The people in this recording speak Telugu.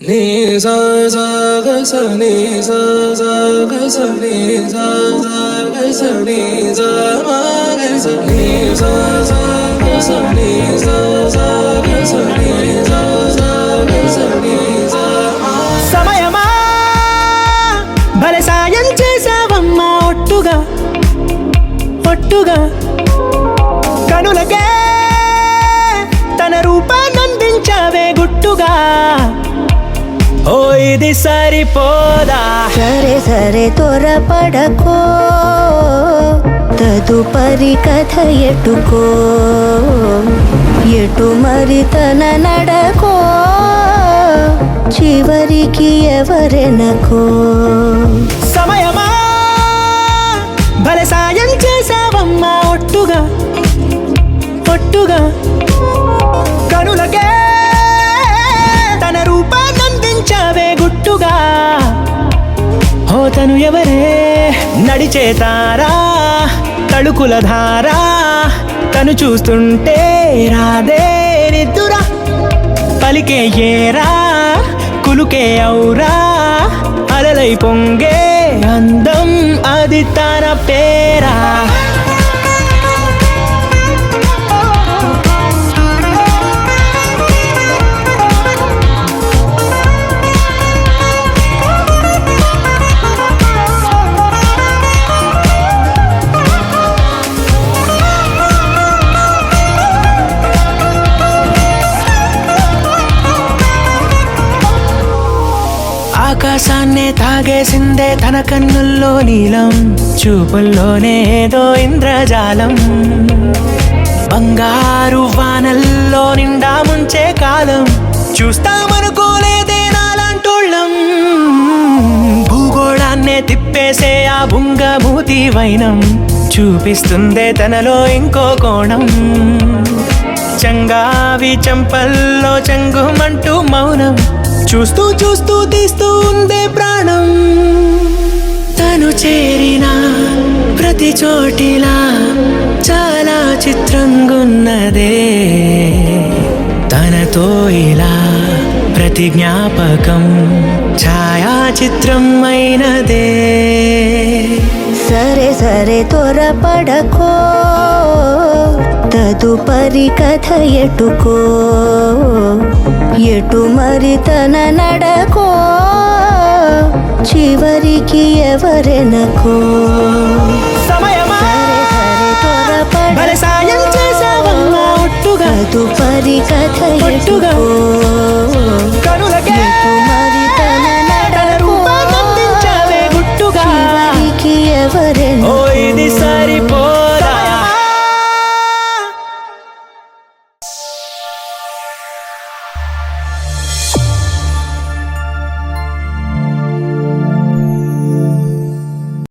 నీ సా సా గ స నీ సా సా గ స నీ సా సా గ స నీ సా మా గ స నీ సా సా గ స నీ సా సా గ స నీ సా సా గ స నీ సా సమయమా భలే సాయం చేసావమ్మా ఒట్టుగా ఒట్టుగా కనులకే తన రూపాన్నందించావే గుట్టుగా ఓ ఇది సరిపోదా సరే సరే త్వరపడకో తదుపరి కథ ఎటుకో ఎటు మరి తన నడకో చివరికి ఎవరెనకో సమయమా భలే సాయం చేసావమ్మా ఒట్టుగా ఒట్టుగా కనులకే తన రూపాన్నందించావే గుట్టుగా ఓ తను ఎవరే నడిచే తారా తడుకుల ధారా తను చూస్తుంటే రాదే నిద్దురా పలికే ఏరా కులుకే ఔరా అలలై పొంగే అందం అది తన పేరా ఆకాశాన్నే తాగేసిందే తన కన్నుల్లో నీలం చూపుల్లోనే ఏదో ఇంద్రజాలం బంగారు వానల్లో నిండా ముంచే కాలం చూస్తామనుకోలేదే నాలాంటోళ్ళం భూగోళాన్నే తిప్పేసే ఆ బుంగమూతి వైనం చూపిస్తుందే తనలో ఇంకో కోణం చంగావి చంపల్లో చెంగుమంటూ మౌనం చూస్తూ చూస్తూ తీస్తూ ఉందే ప్రాణం తను చేరిన ప్రతి చోటిలా చాలా చిత్రంగున్నదే తనతో ఇలా ప్రతి జ్ఞాపకం ఛాయాచిత్రం అయినదే సరే సరే త్వరపడకో తదుపరి కథ ఎటుకో ఎటు మరి తన నడకో చివరికి ఎవరెనకో సమయమా భలే సాయం చేసావమ్మా ఒట్టుగా తదుపరి కథ ఒట్టుగా ఎటుకో కనులకే ఎటు మరి